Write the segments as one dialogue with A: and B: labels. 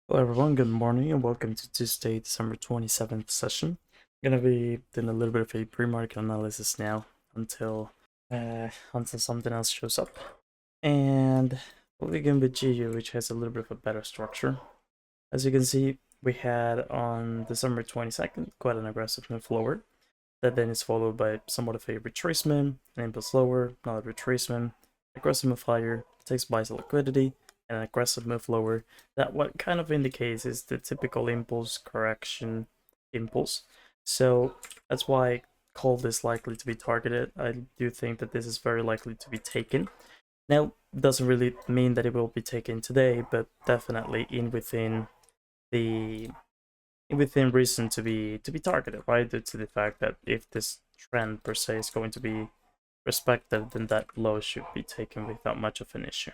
A: Hello everyone, good morning and welcome to Tuesday, December 27th session. I'm gonna be doing a little bit of a pre-market analysis now until something else shows up. And we'll begin with GU, which has a little bit of a better structure. As you can see, we had on December 22nd quite an aggressive move lower. That then is followed by somewhat of a retracement, an impulse lower, another retracement, aggressive move higher, takes buys of liquidity, and an aggressive move lower. That what kind of indicates is the typical impulse correction impulse. So that's why I call this likely to be targeted. I do think that this is very likely to be taken. Now, doesn't really mean that it will be taken today, but definitely within reason to be targeted, right? Due to the fact that if this trend per se is going to be respected, then that low should be taken without much of an issue.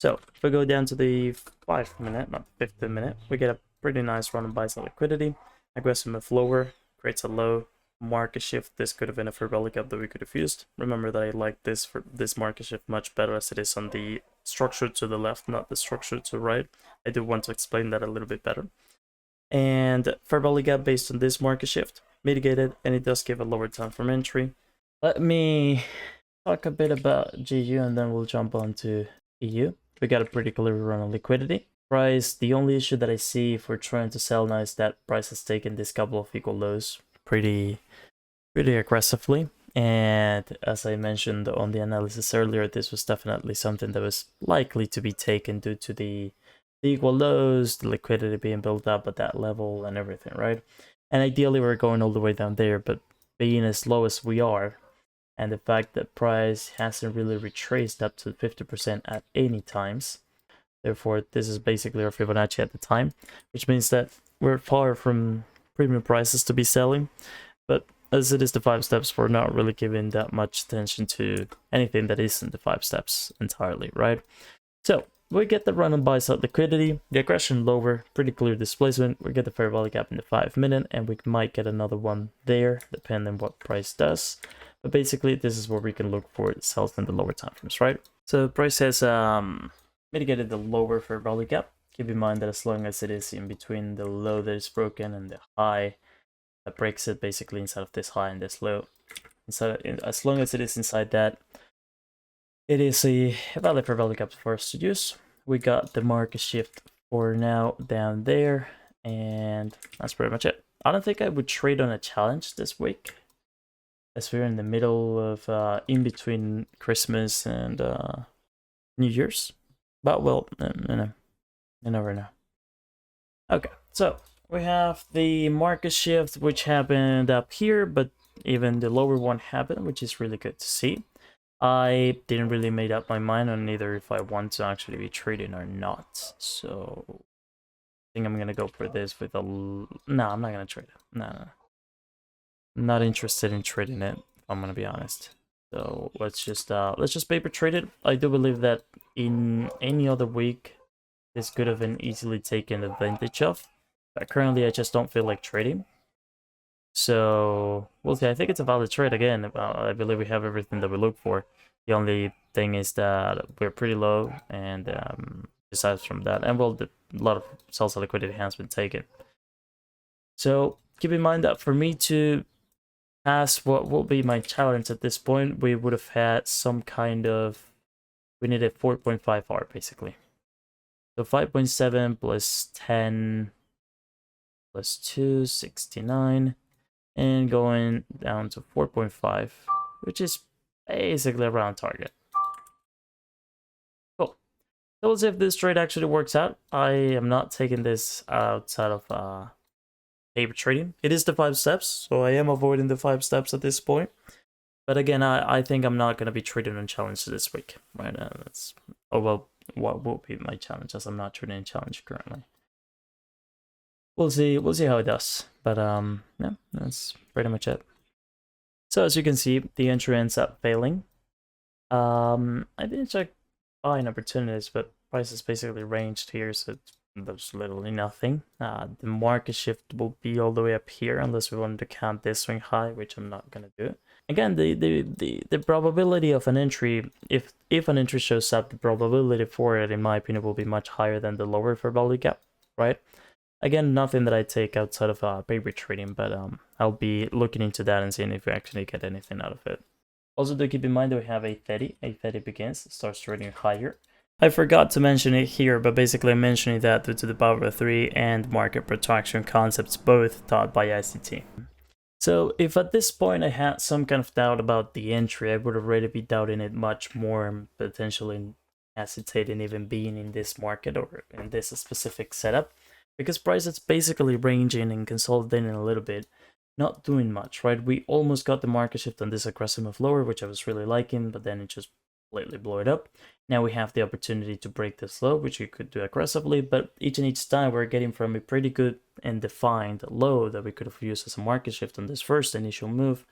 A: So if we go down to the 5-minute, not 15-minute, we get a pretty nice run of buys of liquidity. Aggressive move lower, creates a low market shift. This could have been a fair value gap that we could have used. Remember that I like this for this market shift much better as it is on the structure to the left, not the structure to the right. I do want to explain that a little bit better. And fair value gap based on this market shift mitigated, and it does give a lower time from entry. Let me talk a bit about GU and then we'll jump on to EU. We got a pretty clear run on liquidity. Price, the only issue that I see if we're trying to sell now is that price has taken this couple of equal lows pretty aggressively. And as I mentioned on the analysis earlier, this was definitely something that was likely to be taken due to the equal lows, the liquidity being built up at that level and everything, right? And ideally we're going all the way down there, but being as low as we are, and the fact that price hasn't really retraced up to 50% at any times, therefore this is basically our Fibonacci at the time, which means that we're far from premium prices to be selling. But as it is the 5 steps, we're not really giving that much attention to anything that isn't the 5 steps entirely, right? So we get the run on buy side liquidity, the aggression lower, pretty clear displacement. We get the fair value gap in the 5-minute, and we might get another one there, depending on what price does. But basically, this is where we can look for sells in the lower time frames, right? So price has mitigated the lower fair value gap. Keep in mind that as long as it is in between the low that is broken and the high that breaks it, basically inside of this high and this low, as long as it is inside that, it is a valid fair value gap for us to use. We got the market shift for now down there, and that's pretty much it. I don't think I would trade on a challenge this week, as we're in the middle of in between Christmas and New Year's. But well, you never know. Okay, so we have the market shift, which happened up here, but even the lower one happened, which is really good to see. I didn't really make up my mind on either if I want to actually be trading or not. So I think I'm gonna go for this with a no. I'm not gonna trade it. No. I'm not interested in trading it, if I'm gonna be honest. So let's just paper trade it. I do believe that in any other week this could have been easily taken advantage of, but currently I just don't feel like trading. So we'll see. I think it's a valid trade again. I believe we have everything that we look for. The only thing is that we're pretty low, and besides from that, and well, a lot of sales liquidity has been taken. So keep in mind that for me to pass what will be my challenge at this point, we would have had some kind of, we needed 4.5 R basically. So 5.7 plus 10 plus 2, 69. And going down to 4.5, which is basically around target. Cool. So we'll see if this trade actually works out. I am not taking this outside of paper trading. It is the 5 steps, so I am avoiding the 5 steps at this point. But again, I think I'm not going to be trading on challenge this week. Right now, that's, oh well, what will be my challenge, as I'm not trading in challenge currently. We'll see how it does. But yeah, that's pretty much it. So as you can see, the entry ends up failing. I didn't check buying opportunities, but price is basically ranged here, so there's literally nothing. The market shift will be all the way up here unless we wanted to count this swing high, which I'm not gonna do. Again, the probability of an entry, if an entry shows up, the probability for it, in my opinion, will be much higher than the lower fair value gap. right? Again, nothing that I take outside of paper trading, but I'll be looking into that and seeing if we actually get anything out of it. Also, do keep in mind that we have a 30 begins, starts trading higher. I forgot to mention it here, but basically I'm mentioning that due to the power of 3 and market protraction concepts, both taught by ICT. So if at this point I had some kind of doubt about the entry, I would already be doubting it much more and potentially hesitating even being in this market or in this specific setup, because price is basically ranging and consolidating a little bit, not doing much, right? We almost got the market shift on this aggressive move lower, which I was really liking, but then it just completely blew it up. Now we have the opportunity to break this low, which we could do aggressively, but each and each time we're getting from a pretty good and defined low that we could have used as a market shift on this first initial move,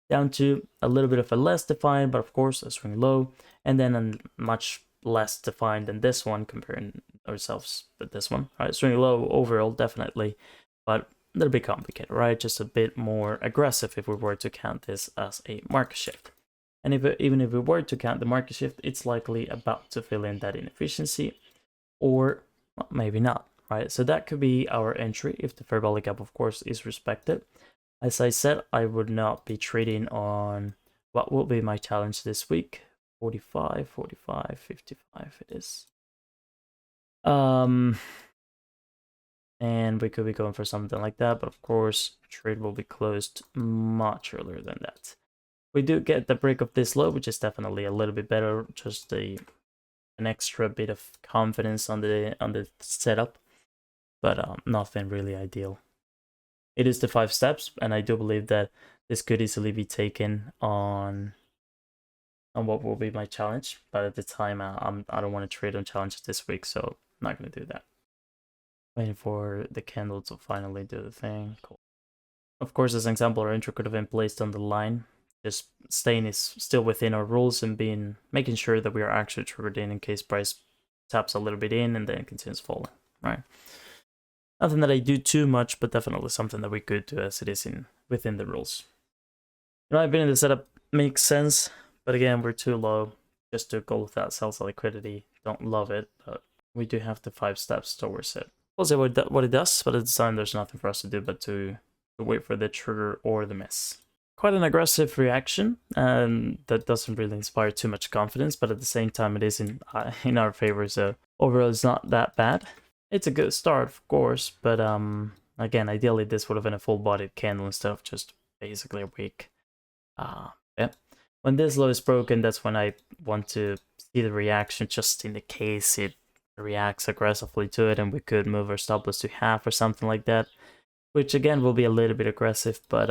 A: down to a little bit of a less defined, but of course a swing low, and then a much less defined than this one, comparing ourselves with this one, right? Swing low overall, definitely, but a little bit complicated, right? Just a bit more aggressive if we were to count this as a market shift. And even if we were to count the market shift, it's likely about to fill in that inefficiency, or well, maybe not, right? So that could be our entry if the fair value gap, of course, is respected. As I said, I would not be trading on what will be my challenge this week. 45, 45, 55 it is. And we could be going for something like that, but of course, trade will be closed much earlier than that. We do get the break of this low, which is definitely a little bit better, just an extra bit of confidence on the setup, but nothing really ideal. It is the 5 steps, and I do believe that this could easily be taken on what will be my challenge, but at the time I don't want to trade on challenges this week, so I'm not going to do that. Waiting for the candle to finally do the thing. Cool. Of course, as an example, our entry could have been placed on the line, just staying is still within our rules and making sure that we are actually triggered in case price taps a little bit in and then continues falling, right? Nothing that I do too much, but definitely something that we could do as it is within the rules. In my opinion, the setup makes sense, but again, we're too low just to go with that sales liquidity. Don't love it, but we do have the 5 steps towards it. We'll see what it does, but at the time there's nothing for us to do but to wait for the trigger or the miss. Quite an aggressive reaction, and that doesn't really inspire too much confidence, but at the same time it is in our favor, so overall it's not that bad. It's a good start, of course, but again, ideally this would have been a full-bodied candle instead of just basically a weak. Yeah. When this low is broken, that's when I want to see the reaction, just in the case it reacts aggressively to it and we could move our stop loss to half or something like that, which again will be a little bit aggressive, but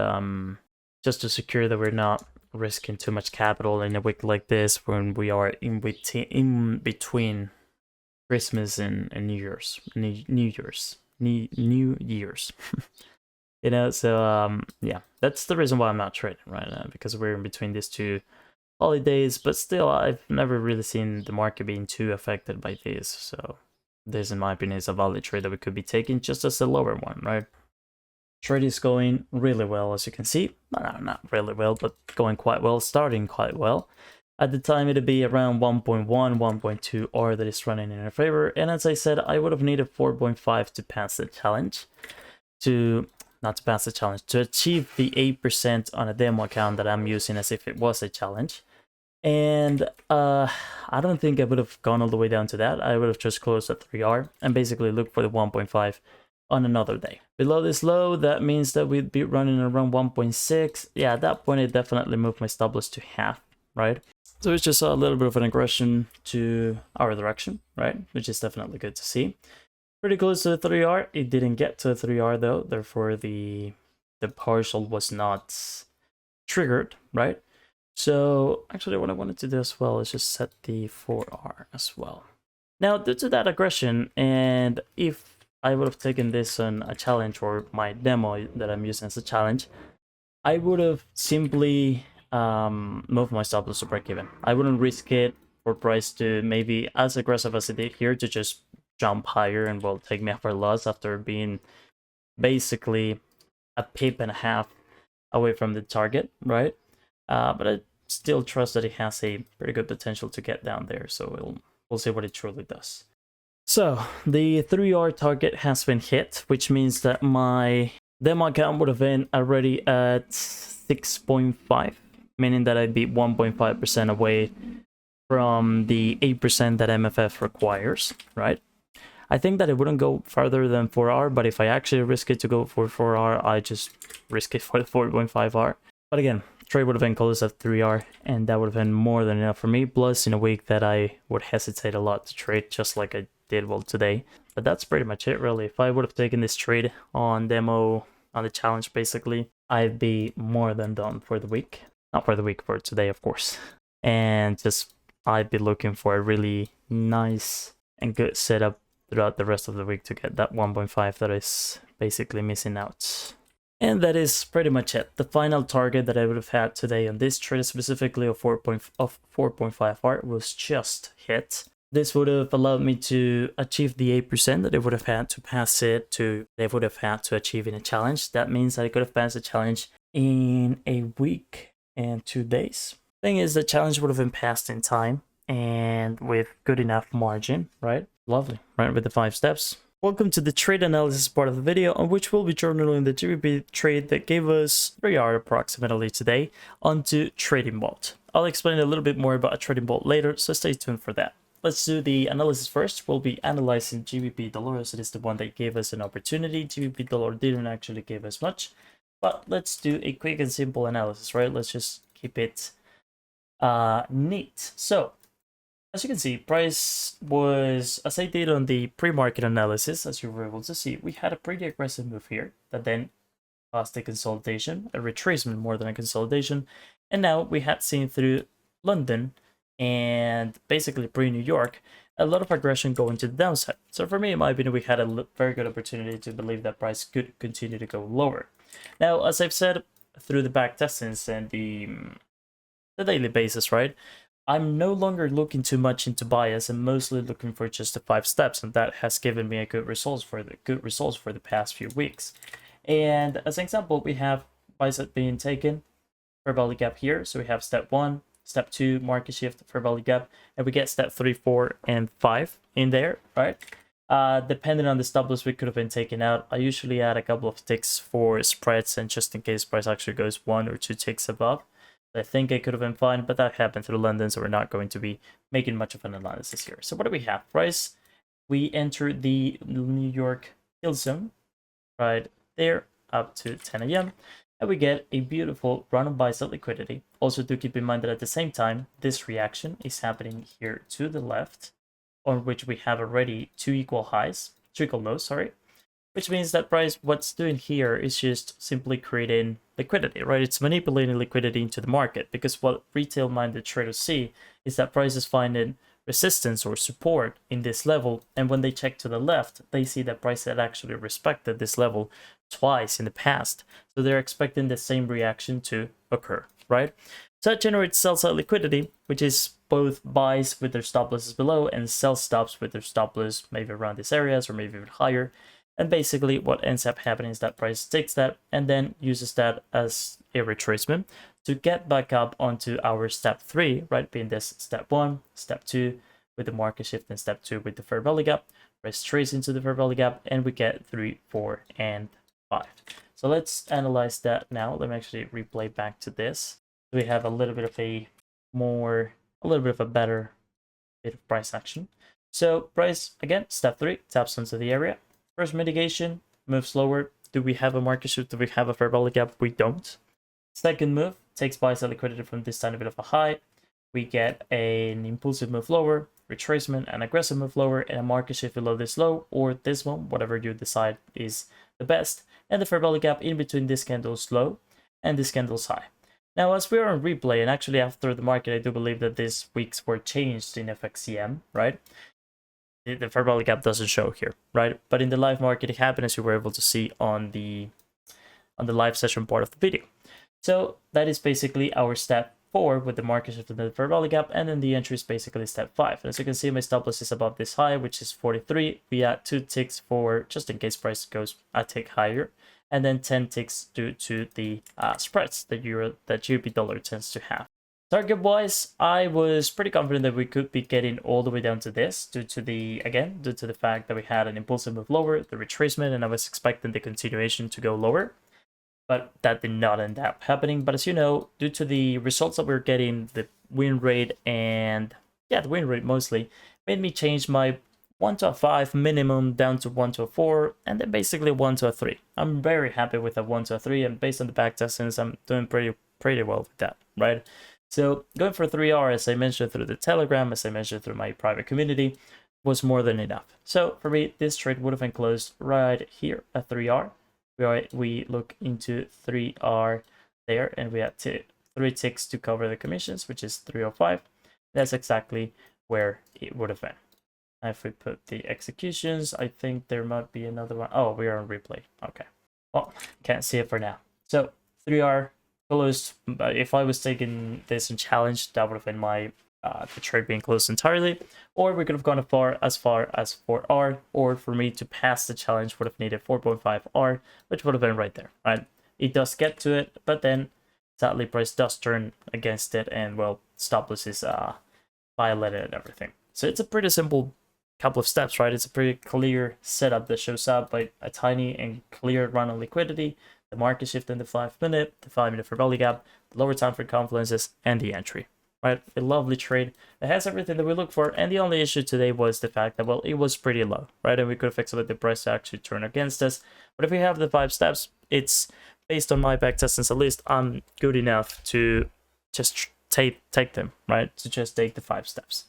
A: just to secure that we're not risking too much capital in a week like this when we are in between Christmas and New Year's. You know, so yeah, that's the reason why I'm not trading right now, because we're in between these two holidays, but still I've never really seen the market being too affected by this, so this in my opinion is a valid trade that we could be taking just as a lower one, right? Trade is going really well, as you can see. No, not really well, but going quite well, starting quite well. At the time, it'd be around 1.1, 1.2 R that is running in our favor. And as I said, I would have needed 4.5 to pass the challenge. To achieve the 8% on a demo account that I'm using as if it was a challenge. And I don't think I would have gone all the way down to that. I would have just closed at 3R and basically looked for the 1.5 on another day. Below this low, that means that we'd be running around 1.6. Yeah, at that point, it definitely moved my stop loss to half, right? So it's just a little bit of an aggression to our direction, right? Which is definitely good to see. Pretty close to the 3R. It didn't get to the 3R though, therefore the partial was not triggered, right? So actually what I wanted to do as well is just set the 4R as well. Now, due to that aggression, and if I would have taken this on a challenge or my demo that I'm using as a challenge, I would have simply moved my stop loss to break even. I wouldn't risk it for price to maybe as aggressive as it did here to just jump higher and will take me up for loss after being basically a pip and a half away from the target, right? But I still trust that it has a pretty good potential to get down there, so we'll see what it truly does. So the 3R target has been hit, which means that my demo account would have been already at 6.5, meaning that I'd be 1.5% away from the 8% that MFF requires, right? I think that it wouldn't go farther than 4R, but if I actually risk it to go for 4R, I just risk it for the 4.5R. But again, trade would have been close at 3R, and that would have been more than enough for me. Plus, in a week that I would hesitate a lot to trade, just like I did well today. But that's pretty much it, really. If I would have taken this trade on demo, on the challenge, basically, I'd be more than done for the week. Not for the week, for today, of course. And just, I'd be looking for a really nice and good setup throughout the rest of the week to get that 1.5 that is basically missing out. And that is pretty much it. The final target that I would have had today on this trade, specifically of 4.5R, was just hit. This would have allowed me to achieve the 8% that I would have had to pass it to, they would have had to achieve in a challenge. That means that I could have passed the challenge in a week and 2 days. Thing is, the challenge would have been passed in time and with good enough margin, right? Lovely, right, with the 5 steps. Welcome to the trade analysis part of the video, on which we'll be journaling the GBP trade that gave us 3 hours approximately today onto Trading Vault. I'll explain a little bit more about Trading Vault later, so stay tuned for that. Let's do the analysis first. We'll be analyzing GBP dollar, as it is the one that gave us an opportunity. GBP dollar didn't actually give us much, but let's do a quick and simple analysis, right? Let's just keep it neat. So, as you can see, price was, as I did on the pre-market analysis, as you were able to see, we had a pretty aggressive move here that then caused a consolidation, a retracement more than a consolidation. And now we had seen through London and basically pre-New York, a lot of aggression going to the downside. So for me, in my opinion, we had a very good opportunity to believe that price could continue to go lower. Now, as I've said through the back testings and the daily basis, right? I'm no longer looking too much into bias and mostly looking for just the 5 steps, and that has given me a good results for the past few weeks. And as an example, we have bicep being taken, fair value gap here. So we have step 1, step 2, market shift, fair value gap, and we get step 3, 4, and 5 in there, right? Depending on the stop loss, we could have been taken out. I usually add a couple of ticks for spreads, and just in case price actually goes 1 or 2 ticks above. I think it could have been fine, but that happened through London, so we're not going to be making much of an analysis here. So what do we have? Price, we entered the New York hill zone right there up to 10 a.m. and we get a beautiful run of buy-side liquidity. Also do keep in mind that at the same time, this reaction is happening here to the left, on which we have already 2 equal lows, which means that price, what's doing here is just simply creating liquidity, right? It's manipulating liquidity into the market, because what retail-minded traders see is that price is finding resistance or support in this level, and when they check to the left, they see that price had actually respected this level twice in the past. So they're expecting the same reaction to occur, right? So that generates sell-side liquidity, which is both buys with their stop losses below and sell stops with their stop loss maybe around these areas or maybe even higher. And basically what ends up happening is that price takes that and then uses that as a retracement to get back up onto our step 3, right? Being this step 1, step 2 with the market shift, and step 2 with the fair value gap. Price trace into the fair value gap, and we get 3, 4, and 5. So let's analyze that now. Let me actually replay back to this. We have a little bit of a better bit of price action. So price, again, step 3, taps onto the area. First mitigation, move slower. Do we have a market shift? Do we have a fair value gap? We don't. Second move, takes buy-side liquidity from this tiny bit of a high. We get an impulsive move lower, retracement, an aggressive move lower, and a market shift below this low or this one, whatever you decide is the best. And the fair value gap in between this candle's low and this candle's high. Now, as we are on replay, and actually after the market, I do believe that these weeks were changed in FXCM, right? The fair value gap doesn't show here, right? But in the live market, it happened, as you were able to see on the live session part of the video. So that is basically our step 4 with the market shift and the fair value gap, and then the entry is basically step 5. And as you can see, my stop loss is above this high, which is 43. We add 2 ticks for just in case price goes a tick higher, and then 10 ticks due to the spreads that GBP dollar tends to have. Target wise, I was pretty confident that we could be getting all the way down to this due to the fact that we had an impulsive move lower, the retracement, and I was expecting the continuation to go lower. But that did not end up happening. But as you know, due to the results that we're getting, the win rate and the win rate mostly made me change my 1 to a 5 minimum down to 1 to a 4 and then basically 1 to a 3. I'm very happy with a 1 to a 3, and based on the back testings, I'm doing pretty well with that, right? So going for 3R, as I mentioned through the Telegram, as I mentioned through my private community, was more than enough. So for me, this trade would have been closed right here at 3R. We look into 3R there, and we had 3 ticks to cover the commissions, which is 305. That's exactly where it would have been. If we put the executions, I think there might be another one. Oh, we are on replay. Okay. Well, can't see it for now. So 3R closed. If I was taking this in challenge, that would have been my the trade being closed entirely, or we could have gone as far as 4R, or for me to pass the challenge would have needed 4.5R, which would have been right there, right? It does get to it, but then sadly price does turn against it, and well, stop loss is violated and everything. So it's a pretty simple couple of steps, right? It's a pretty clear setup that shows up by a tiny and clear run on liquidity, the market shift in the 5-minute, the 5-minute fair value gap, the lower time for confluences, and the entry. Right, a lovely trade. It has everything that we look for, and the only issue today was the fact that, well, it was pretty low, right? And we could have expected the price to actually turn against us. But if we have the 5 steps, it's based on my back testings at least, I'm good enough to just take them, right? To just take the 5 steps.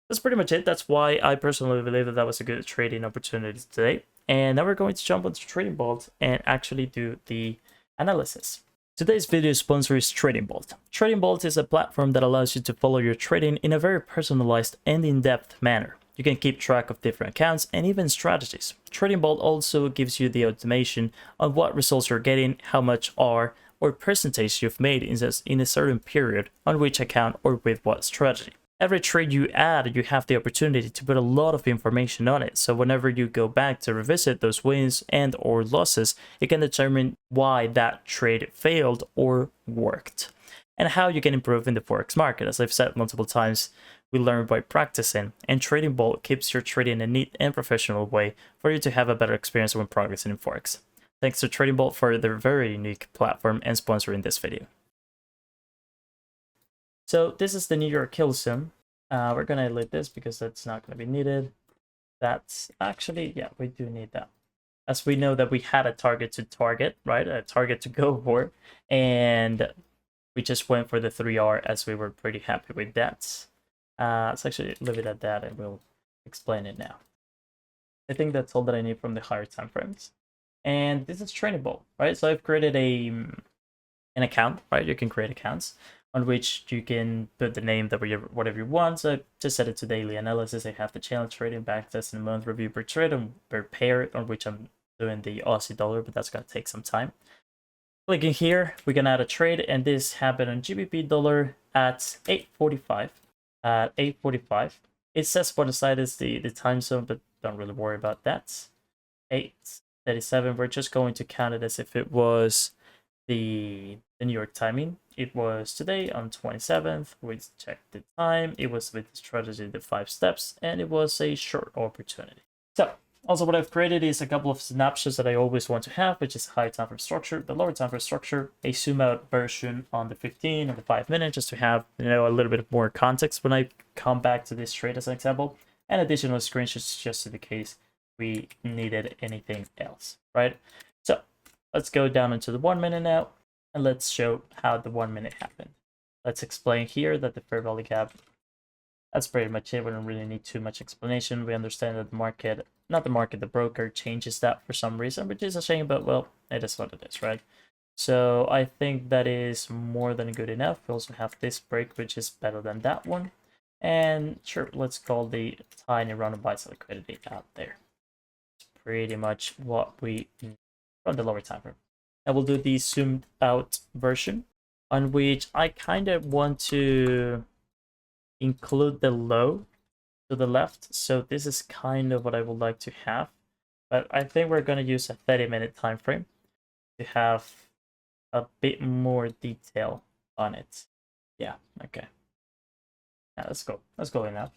A: That's pretty much it. That's why I personally believe that was a good trading opportunity today. And now we're going to jump onto Trading Vault and actually do the analysis. Today's video sponsor is Trading Vault. Trading Vault is a platform that allows you to follow your trading in a very personalized and in-depth manner. You can keep track of different accounts and even strategies. Trading Vault also gives you the automation of what results you're getting, how much or percentage you've made in a certain period, on which account or with what strategy. Every trade you add, you have the opportunity to put a lot of information on it. So whenever you go back to revisit those wins and or losses, you can determine why that trade failed or worked, and how you can improve in the Forex market. As I've said multiple times, we learn by practicing, and Trading Vault keeps your trading in a neat and professional way for you to have a better experience when progressing in Forex. Thanks to Trading Vault for their very unique platform and sponsoring this video. So this is the New York Kill Sim. We're gonna delete this because that's not gonna be needed. That's actually, yeah, we do need that. As we know that we had a target to target, right? A target to go for, and we just went for the 3R as we were pretty happy with that. Let's actually leave it at that and we'll explain it now. I think that's all that I need from the higher time frames. And this is Trading Vault, right? So I've created an account, right? You can create accounts on which you can put the name that whatever you want. So I just set it to daily analysis. I have the challenge trading, backtest, and month review per trade and per pair, on which I'm doing the Aussie dollar, but that's gonna take some time. Clicking here, we can add a trade, and this happened on GBP dollar at 8:45. At 8:45, it says for the side is the time zone, but don't really worry about that. 8:37. We're just going to count it as if it was the New York timing. It was today on 27th. We checked the time. It was with the strategy, the 5 steps, and it was a short opportunity. So also what I've created is a couple of snapshots that I always want to have, which is high time frame structure, the lower time frame structure, a zoom out version on the 15 and the 5-minute, just to have, you know, a little bit more context when I come back to this trade as an example, and additional screenshots just in the case we needed anything else, right? So let's go down into the 1-minute now, and let's show how the 1-minute happened. Let's explain here that the fair value gap, that's pretty much it. We don't really need too much explanation. We understand that the market, not the market, the broker changes that for some reason, which is a shame, but well, it is what it is, right? So I think that is more than good enough. We also have this break, which is better than that one. And sure, let's call the tiny run of buys liquidity out there. It's pretty much what we need from the lower time frame. I will do the zoomed out version, on which I kind of want to include the low to the left. So this is kind of what I would like to have, but I think we're going to use a 30-minute time frame to have a bit more detail on it. Yeah, okay. Yeah, let's go enough.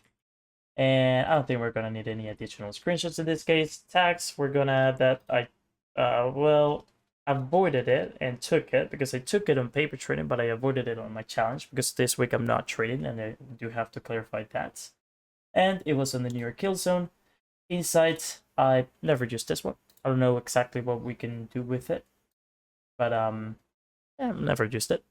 A: And I don't think we're gonna need any additional screenshots in this case. Tax, we're gonna add that I well, avoided it and took it because I took it on paper trading, but I avoided it on my challenge because this week I'm not trading and I do have to clarify that. And it was on the New York kill zone. Insight, I never used this one. I don't know exactly what we can do with it, but yeah, I've never used it.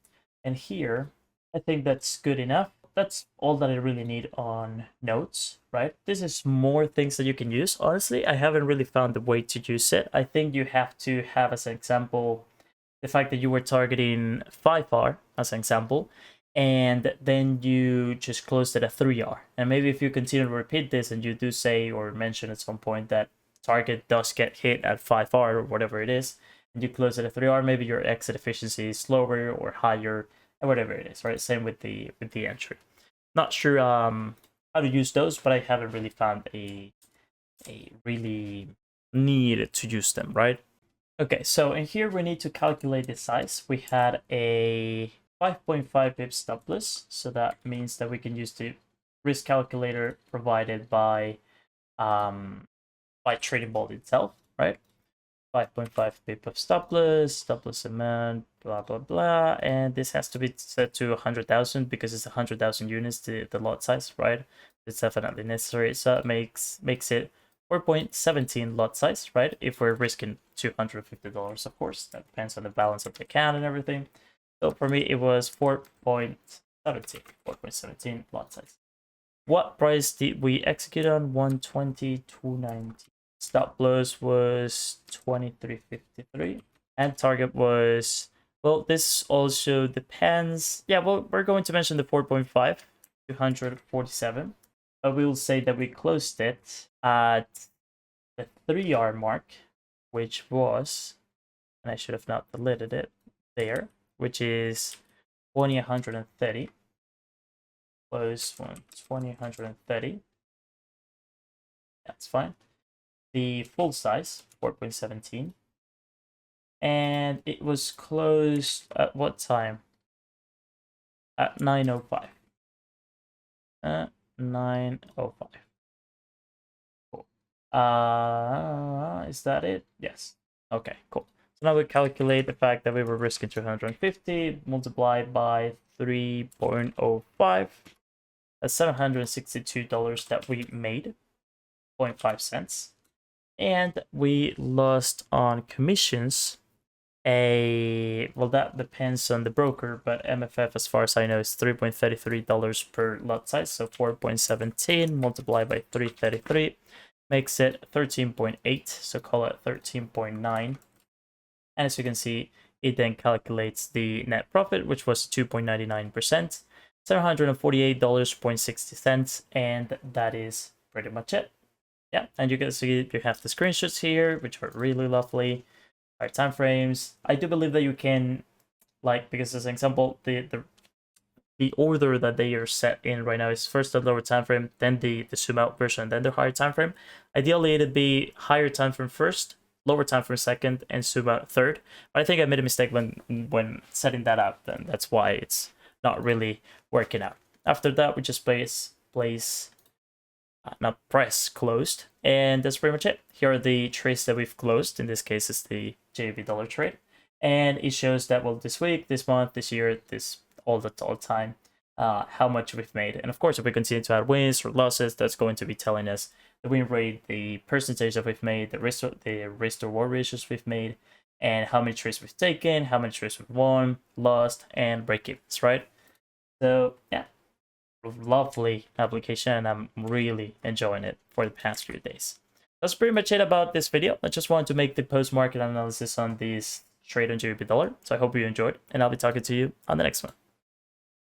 A: And here, I think that's good enough. That's all that I really need on notes, right? This is more things that you can use. Honestly, I haven't really found the way to use it. I think you have to have as an example the fact that you were targeting 5R as an example, and then you just closed it at 3R. And maybe if you continue to repeat this and you do say or mention at some point that target does get hit at 5R or whatever it is, and you close it at 3R, maybe your exit efficiency is lower or higher, and whatever it is, right? Same with the entry. Not sure how to use those, but I haven't really found a really need to use them, right? Okay, so in here we need to calculate the size. We had a 5.5 pips stop loss, so that means that we can use the risk calculator provided by Trading Vault itself, right? 5.5 pip of stop loss amount, blah blah blah, and this has to be set to 100,000 because it's 100,000 units, the lot size, right? It's definitely necessary, so it makes it 4.17 lot size, right? If we're risking $250, of course, that depends on the balance of the account and everything. So for me, it was 4.17 lot size. What price did we execute on? 120.290. Stop loss was 23.53, and target was, well, this also depends. Yeah, well, we're going to mention the 4.5, 247. But we will say that we closed it at the 3R mark, which was, and I should have not deleted it there, which is 20,130. Close one, 20,130. That's fine. The full size, 4.17. And it was closed at what time? At 9:05. 9:05. Cool. Is that it? Yes. Okay, cool. So now we calculate the fact that we were risking 250 multiplied by 3.05. That's $762 that we made, 0.5 cents. And we lost on commissions well, that depends on the broker, but MFF, as far as I know, is $3.33 per lot size. So 4.17 multiplied by 333 makes it 13.8. So call it 13.9. And as you can see, it then calculates the net profit, which was 2.99%, $748.60, and that is pretty much it. Yeah, and you can see you have the screenshots here, which are really lovely. Our time frames. I do believe that you can, like, because as an example, the order that they are set in right now is first the lower time frame, then the zoom out version, then the higher time frame. Ideally, it'd be higher time frame first, lower time frame second, and zoom out third. But I think I made a mistake when setting that up. Then that's why it's not really working out. After that, we just press closed, and that's pretty much it. Here are the trades that we've closed. In this case, it's the JB dollar trade, and it shows that, well, this week, this month, this year, this all the time, how much we've made. And of course, if we continue to add wins or losses, that's going to be telling us the win rate, the percentage that we've made, the risk to reward ratios we've made, and how many trades we've taken, how many trades we've won, lost, and break-evens, right? So yeah, lovely application, and I'm really enjoying it for the past few days. That's pretty much it about this video. I just wanted to make the post-market analysis on this trade on GBP dollar. So I hope you enjoyed, and I'll be talking to you on the next one.